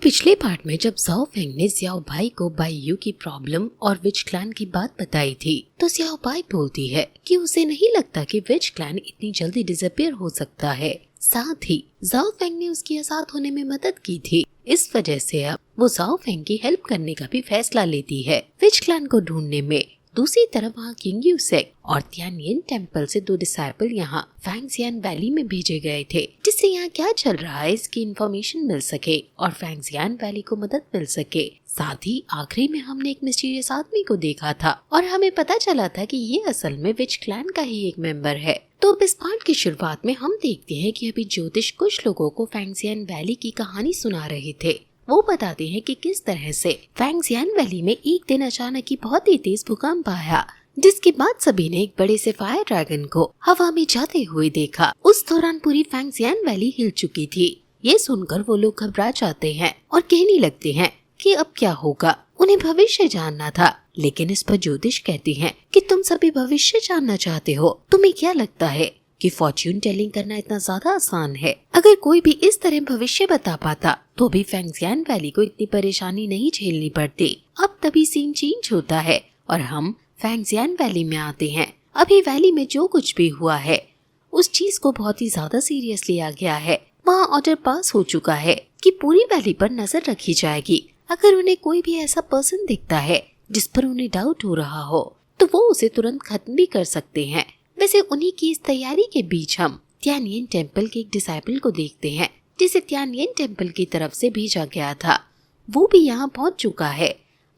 पिछले पार्ट में जब ज़ाओ फेंग ने ज़ियाओ बाई को बाई यू की प्रॉब्लम और विच क्लैन की बात बताई थी, तो ज़ियाओ बाई बोलती है कि उसे नहीं लगता कि विच क्लैन इतनी जल्दी डिसअपीयर हो सकता है। साथ ही ज़ाओ फेंग ने उसकी आजाद होने में मदद की थी, इस वजह से अब वो ज़ाओ फेंग की हेल्प करने का भी फैसला लेती है विच क्लैन को ढूंढने में। दूसरी तरफ वहाँ किंग यूसेक और तियानयिन टेम्पल से 2 डिसाइपल यहाँ फैंगजियान वैली में भेजे गए थे, जिससे यहाँ क्या चल रहा है इसकी इंफॉर्मेशन मिल सके और फैंगजियान वैली को मदद मिल सके। साथ ही आखिरी में हमने एक मिस्टीरियस आदमी को देखा था और हमें पता चला था कि ये असल में विच क्लैन का ही एक मेंबर है। तो अब इस पार्ट की शुरुआत में हम देखते हैं कि अभी ज्योतिष कुछ लोगों को फैंगजियान वैली की कहानी सुना रहे थे। वो बताते हैं कि किस तरह से फैंगजियान वैली में एक दिन अचानक ही बहुत ही तेज भूकंप आया, जिसके बाद सभी ने एक बड़े से फायर ड्रैगन को हवा में जाते हुए देखा। उस दौरान पूरी फैंगजियान वैली हिल चुकी थी। ये सुनकर वो लोग घबरा जाते हैं और कहने लगते हैं कि अब क्या होगा। उन्हें भविष्य जानना था, लेकिन इस पर ज्योतिष कहती हैं कि तुम सभी भविष्य जानना चाहते हो। तुम्हें क्या लगता है कि फॉर्च्यून टेलिंग करना इतना ज्यादा आसान है? अगर कोई भी इस तरह भविष्य बता पाता तो भी फैंगजियान वैली को इतनी परेशानी नहीं झेलनी पड़ती। अब तभी सीन चेंज होता है और हम फैंगजियान वैली में आते हैं। अभी वैली में जो कुछ भी हुआ है उस चीज को बहुत ही ज्यादा सीरियस लिया गया है। वहाँ ऑर्डर पास हो चुका है कि पूरी वैली पर नजर रखी जाएगी। अगर उन्हें कोई भी ऐसा पर्सन दिखता है जिस पर उन्हें डाउट हो रहा हो तो वो उसे तुरंत खत्म भी कर सकते हैं। वैसे उन्हीं की इस तैयारी के बीच हम तियानयिन टेम्पल के एक डिसाइपल को देखते हैं, जिसे तियानयिन टेम्पल की तरफ से भेजा गया था। वो भी यहाँ पहुँच चुका है।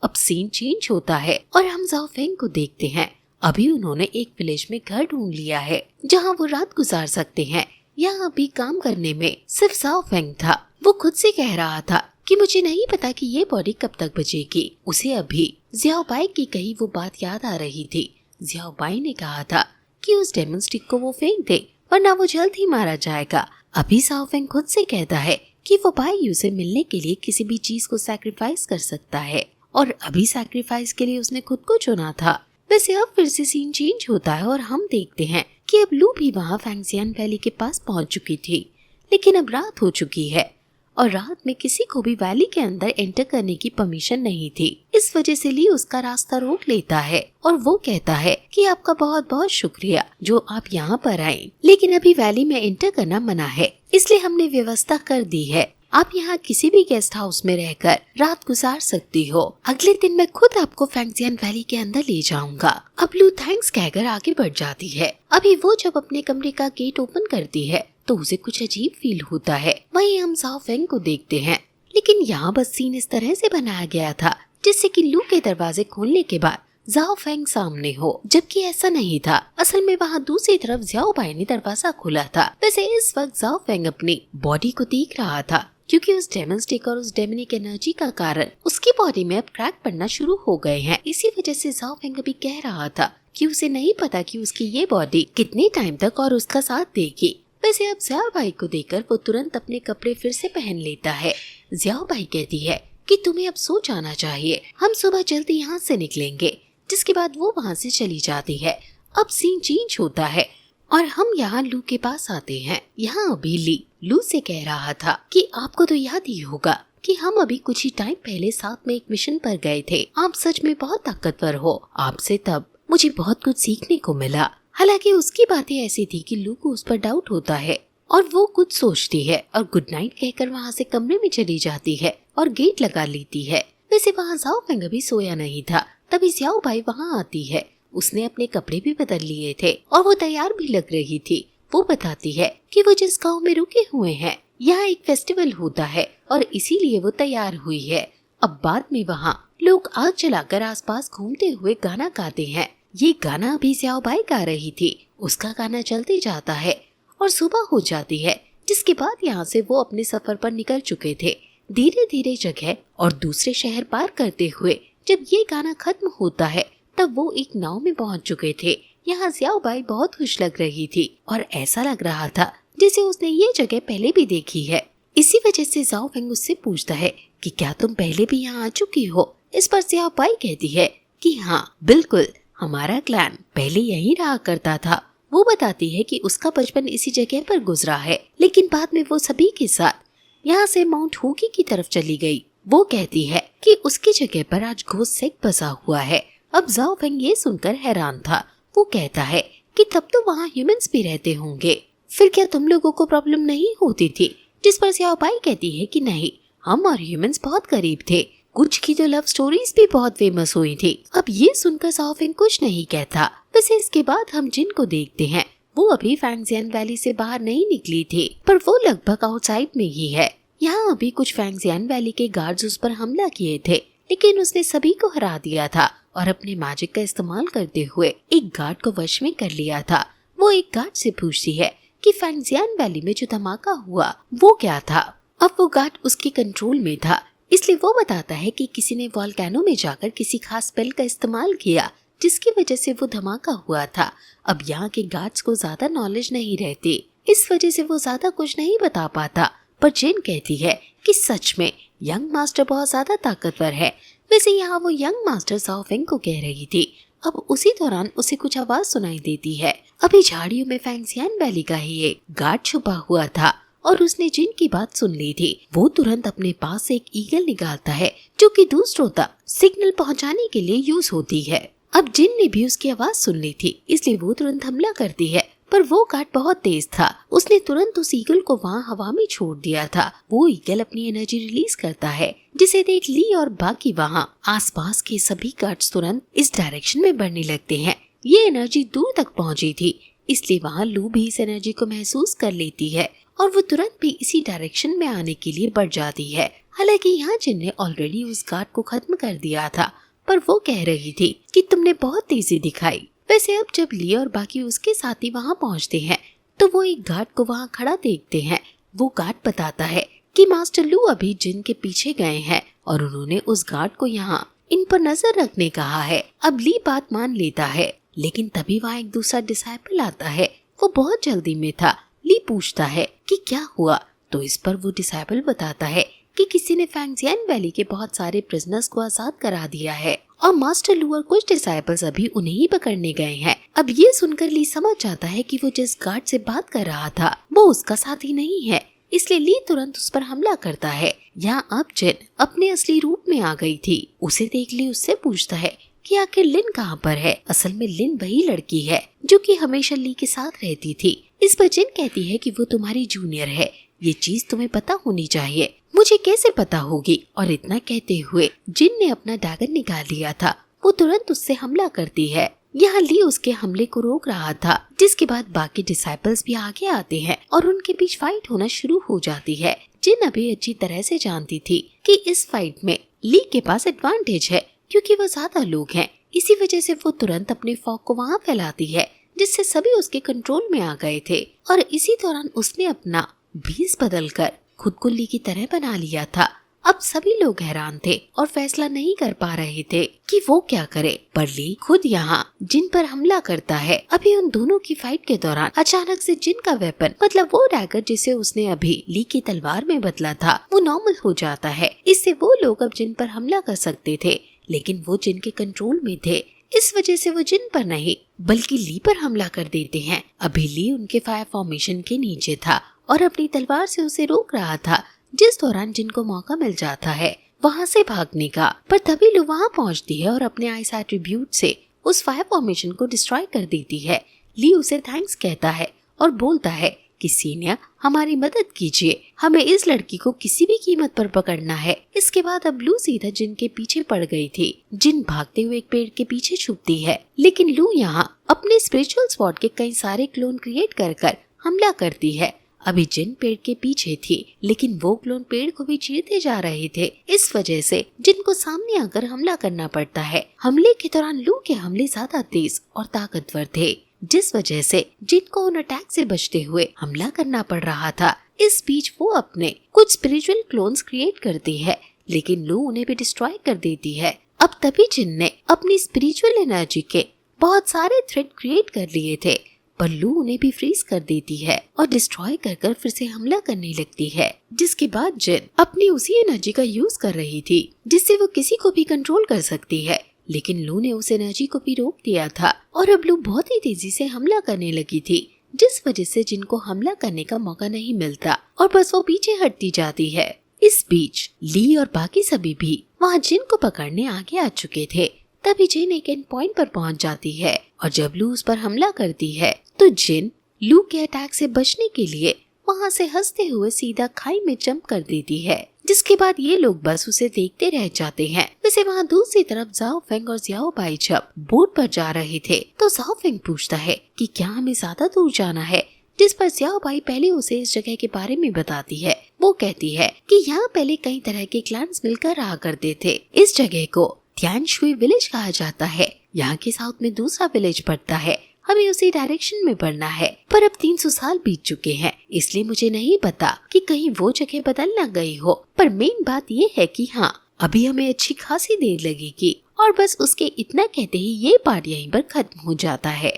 अब सीन चेंज होता है और हम ज़ाओ फेंग को देखते हैं। अभी उन्होंने एक विलेज में घर ढूंढ लिया है जहाँ वो रात गुजार सकते हैं। यहाँ अभी काम करने में सिर्फ ज़ाओ फेंग था। वो खुद से कह रहा था कि मुझे नहीं पता कि ये बॉडी कब तक बचेगी। उसे अभी ज़ियाओ बाई की कही वो बात याद आ रही थी। ज़ियाओ बाई ने कहा था कि उस डेमन स्टिक को वो फेंक दे, वरना वो जल्द ही मारा जाएगा। अभी ज़ाओ फेंग खुद से कहता है कि वो बाई यू से मिलने के लिए किसी भी चीज को सैक्रिफाइस कर सकता है और अभी सैक्रिफाइस के लिए उसने खुद को चुना था। वैसे अब फिर से सीन चेंज होता है और हम देखते हैं कि अब लू भी वहाँ फैंगजियान वैली के पास पहुँच चुकी थी, लेकिन अब रात हो चुकी है और रात में किसी को भी वैली के अंदर एंटर करने की परमिशन नहीं थी। इस वजह से ली उसका रास्ता रोक लेता है और वो कहता है कि आपका बहुत बहुत शुक्रिया जो आप यहाँ पर आए, लेकिन अभी वैली में एंटर करना मना है, इसलिए हमने व्यवस्था कर दी है। आप यहाँ किसी भी गेस्ट हाउस में रहकर रात गुजार सकती हो। अगले दिन मैं खुद आपको फैंगजियान वैली के अंदर ले जाऊंगा। अब लू थैंक्स कहकर आगे बढ़ जाती है। अभी वो जब अपने कमरे का गेट ओपन करती है तो उसे कुछ अजीब फील होता है। वहीं हम ज़ाओ फेंग को देखते हैं, लेकिन यहाँ बस सीन इस तरह से बनाया गया था जिससे कि लू के दरवाजे खोलने के बाद ज़ाओ फेंग सामने हो, जबकि ऐसा नहीं था। असल में वहाँ दूसरी तरफ ज़ियाओ बाई ने दरवाजा खोला था। वैसे इस वक्त ज़ाओ फेंग अपनी बॉडी को देख रहा था, क्योंकि उस डेमन स्टिक और उस डेमनिक एनर्जी का कारण उसकी बॉडी में अब क्रैक पड़ना शुरू हो गए हैं। इसी वजह से ज़ाओ फेंग अभी कह रहा था कि उसे नहीं पता कि उसकी ये बॉडी कितने टाइम तक और उसका साथ देगी। वैसे अब ज़ियाओ बाई को देखकर वो तुरंत अपने कपड़े फिर से पहन लेता है। ज़ियाओ बाई कहती है कि तुम्हें अब सो जाना चाहिए, हम सुबह जल्दी यहाँ से निकलेंगे। जिसके बाद वो वहाँ से चली जाती है। अब सीन चेंज होता है और हम यहाँ लू के पास आते हैं। यहाँ अभी ली लू से कह रहा था कि आपको तो याद ही होगा कि हम अभी कुछ ही टाइम पहले साथ में एक मिशन पर गए थे। आप सच में बहुत ताकतवर हो। आपसे तब मुझे बहुत कुछ सीखने को मिला। हालांकि उसकी बातें ऐसी थी कि लू को उस पर डाउट होता है और वो कुछ सोचती है और गुड नाइट कहकर वहाँ से कमरे में चली जाती है और गेट लगा लेती है। वैसे वहाँ ज़ाओ फेंग अभी सोया नहीं था। तभी ज़ियाओ बाई वहाँ आती है। उसने अपने कपड़े भी बदल लिए थे और वो तैयार भी लग रही थी। वो बताती है कि वो जिस गाँव में रुके हुए हैं यहाँ एक फेस्टिवल होता है और इसीलिए वो तैयार हुई है। अब बाद में वहाँ लोग आग जलाकर आसपास घूमते हुए गाना गाते हैं। ये गाना अभी ज़ियाओ बाई गा रही थी। उसका गाना चलते जाता है और सुबह हो जाती है, जिसके बाद यहाँ से वो अपने सफर पर निकल चुके थे। धीरे धीरे जगह और दूसरे शहर पार करते हुए जब ये गाना खत्म होता है तब वो एक नाव में पहुँच चुके थे। यहाँ ज़ियाओ बाई बहुत खुश लग रही थी और ऐसा लग रहा था जैसे उसने ये जगह पहले भी देखी है। इसी वजह से ज़ाओ फेंग उससे पूछता है कि क्या तुम पहले भी यहाँ आ चुकी हो? इस पर ज़ियाओ बाई कहती है कि हाँ बिल्कुल, हमारा क्लैन पहले यहीं रहा करता था। वो बताती है कि उसका बचपन इसी जगह पर गुजरा है, लेकिन बाद में वो सभी के साथ यहाँ से माउंट हुकी की तरफ चली गई। वो कहती है कि उसकी जगह पर आज घोस्ट सेक बसा हुआ है। अब जाओ फेंग ये सुनकर हैरान था। वो कहता है कि तब तो वहाँ ह्यूमंस भी रहते होंगे, फिर क्या तुम लोगों को प्रॉब्लम नहीं होती थी? जिस पर स्याओपाई कहती है कि नहीं, हम और ह्यूमंस बहुत करीब थे, कुछ की तो लव स्टोरीज भी बहुत फेमस हुई थी। अब ये सुनकर जाओ फेंग कुछ नहीं कहता। वैसे इसके बाद हम जिन को देखते हैं वो अभी फैंगजियान वैली से बाहर नहीं निकली थी, पर वो लगभग आउटसाइड में ही है। यहाँ अभी कुछ फैंगजियान वैली के गार्ड्स उस पर हमला किए थे, लेकिन उसने सभी को हरा दिया था और अपने मैजिक का इस्तेमाल करते हुए एक गार्ड को वश में कर लिया था। वो एक गार्ड से पूछती है कि फैंगजियान वैली में जो धमाका हुआ वो क्या था। अब वो गार्ड उसके कंट्रोल में था, इसलिए वो बताता है कि किसी ने वोल्केनो में जाकर किसी खास स्पेल का इस्तेमाल किया, जिसकी वजह से वो धमाका हुआ था। अब यहाँ के गार्ड्स को ज्यादा नॉलेज नहीं रहती, इस वजह से वो ज्यादा कुछ नहीं बता पाता। पर जिन कहती है कि सच में यंग मास्टर बहुत ज्यादा ताकतवर है। वैसे यहाँ वो यंग मास्टर जाओ फेंग को कह रही थी। अब उसी दौरान उसे कुछ आवाज सुनाई देती है। अभी झाड़ियों में फैंगजियान वैली का ही एक गार्ड छुपा हुआ था और उसने जिन की बात सुन ली थी। वो तुरंत अपने पास से एक ईगल निकालता है जो कि दूसरों तक सिग्नल पहुंचाने के लिए यूज होती है। अब जिन ने भी उसकी आवाज सुन ली थी, इसलिए वो तुरंत हमला करती है, पर वो गार्ड बहुत तेज था। उसने तुरंत उस ईगल को वहाँ हवा में छोड़ दिया था। वो ईगल अपनी एनर्जी रिलीज करता है, जिसे देख ली और बाकी वहाँ आसपास के सभी गार्ड्स तुरंत इस डायरेक्शन में बढ़ने लगते हैं। ये एनर्जी दूर तक पहुँची थी, इसलिए वहाँ लू भी इस एनर्जी को महसूस कर लेती है और वो तुरंत भी इसी डायरेक्शन में आने के लिए बढ़ जाती है। हालांकि यहाँ जिन ने ऑलरेडी उस गार्ड को खत्म कर दिया था, पर वो कह रही थी कि तुमने बहुत तेजी दिखाई। वैसे अब जब ली और बाकी उसके साथी वहाँ पहुँचते हैं तो वो एक गार्ड को वहाँ खड़ा देखते हैं। वो गार्ड बताता है कि मास्टर लू अभी जिन के पीछे गए हैं और उन्होंने उस गार्ड को यहाँ इन पर नजर रखने कहा है। अब ली बात मान लेता है, लेकिन तभी वहाँ एक दूसरा डिसाइपल आता है। वो बहुत जल्दी में था। ली पूछता है कि क्या हुआ, तो इस पर वो डिसाइपल बताता है कि किसी ने फैंगजियान वैली के बहुत सारे प्रिजनर्स को आजाद करा दिया है और मास्टर लू और कुछ डिसाइपल्स अभी उन्हें ही पकड़ने गए हैं। अब ये सुनकर ली समझ जाता है कि वो जिस गार्ड से बात कर रहा था वो उसका साथी नहीं है, इसलिए ली तुरंत उस पर हमला करता है। यहाँ अब जिन अपने असली रूप में आ गई थी। उसे देख ली उससे पूछता है कि आखिर लिन कहाँ पर है। असल में लिन वही लड़की है जो कि हमेशा ली के साथ रहती थी। इस पर जिन कहती है कि वो तुम्हारी जूनियर है, ये चीज तुम्हें पता होनी चाहिए। मुझे कैसे पता होगी? और इतना कहते हुए जिन ने अपना डैगर निकाल लिया था। वो तुरंत उससे हमला करती है। यहाँ ली उसके हमले को रोक रहा था, जिसके बाद बाकी डिसाइपल्स भी आगे आते हैं और उनके बीच फाइट होना शुरू हो जाती है। जिन अभी अच्छी तरह से जानती थी कि इस फाइट में ली के पास एडवांटेज है, क्योंकि वो ज्यादा लोग हैं। इसी वजह से वो तुरंत अपने फॉग को वहाँ फैलाती है, जिससे सभी उसके कंट्रोल में आ गए थे। और इसी दौरान उसने अपना भेस बदलकर खुद को ली की तरह बना लिया था। अब सभी लोग हैरान थे और फैसला नहीं कर पा रहे थे कि वो क्या करे। पर ली खुद यहाँ जिन पर हमला करता है। अभी उन दोनों की फाइट के दौरान अचानक से जिन का वेपन, मतलब वो डैगर जिसे उसने अभी ली की तलवार में बदला था, वो नॉर्मल हो जाता है। इससे वो लोग अब जिन पर हमला कर सकते थे, लेकिन वो जिन के कंट्रोल में थे। इस वजह से वो जिन पर नहीं बल्कि ली पर हमला कर देते हैं। अभी ली उनके फायर फॉर्मेशन के नीचे था और अपनी तलवार से उसे रोक रहा था, जिस दौरान जिनको मौका मिल जाता है वहाँ से भागने का। पर तभी लू वहाँ पहुँचती है और अपने आइस एट्रीब्यूट से उस फायर फॉर्मेशन को डिस्ट्रॉय कर देती है। ली उसे थैंक्स कहता है और बोलता है कि सीनियर हमारी मदद कीजिए, हमें इस लड़की को किसी भी कीमत पर पकड़ना है। इसके बाद अब लू सीधा जिन के पीछे पड़ गई थी। जिन भागते हुए एक पेड़ के पीछे छुपती है, लेकिन लू यहाँ अपने स्पिरिचुअल स्पॉट के कई सारे क्लोन क्रिएट कर हमला करती है। अभी जिन पेड़ के पीछे थी, लेकिन वो क्लोन पेड़ को भी चीरते जा रहे थे। इस वजह से जिन को सामने आकर हमला करना पड़ता है। हमले के दौरान लू के हमले ज्यादा तेज और ताकतवर थे, जिस वजह से जिन को उन अटैक से बचते हुए हमला करना पड़ रहा था। इस बीच वो अपने कुछ स्पिरिचुअल क्लोन्स क्रिएट करती है, लेकिन लू उन्हें भी डिस्ट्रॉय कर देती है। अब तभी जिन ने अपनी स्पिरिचुअल एनर्जी के बहुत सारे थ्रेड क्रिएट कर लिए थे, पर लू उन्हें भी फ्रीज कर देती है और डिस्ट्रॉय कर फिर से हमला करने लगती है। जिसके बाद जिन अपनी उसी एनर्जी का यूज कर रही थी, जिससे वो किसी को भी कंट्रोल कर सकती है, लेकिन लू ने उस एनर्जी को भी रोक दिया था और अब लू बहुत ही तेजी से हमला करने लगी थी। जिस वजह से जिन को हमला करने का मौका नहीं मिलता और बस वो पीछे हटती जाती है। इस बीच ली और बाकी सभी भी वहाँ जिन को पकड़ने आगे आ चुके थे। तभी जिन एक एंड पॉइंट पर पहुँच जाती है और जब लू उस पर हमला करती है तो जिन लू के अटैक से बचने के लिए वहाँ से हंसते हुए सीधा खाई में जंप कर देती है, जिसके बाद ये लोग बस उसे देखते रह जाते हैं। वैसे वहाँ दूसरी तरफ जाओ फेंग और जियाओ बाई जब बोट पर जा रहे थे तो जाओ फेंग पूछता है कि क्या हमें ज्यादा दूर जाना है, जिस पर जियाओ बाई पहले उसे इस जगह के बारे में बताती है। वो कहती है कि यहाँ पहले कई तरह के क्लैन्स मिलकर रहा करते थे। इस जगह को तियानशुई विलेज कहा जाता है। यहाँ के साउथ में दूसरा विलेज पड़ता है, हमें उसी डायरेक्शन में बढ़ना है। पर अब 300 साल बीत चुके हैं, इसलिए मुझे नहीं पता कि कहीं वो जगह बदल न गई हो। पर मेन बात ये है कि हाँ, अभी हमें अच्छी खासी देर लगेगी। और बस उसके इतना कहते ही ये पार्ट यहीं पर खत्म हो जाता है।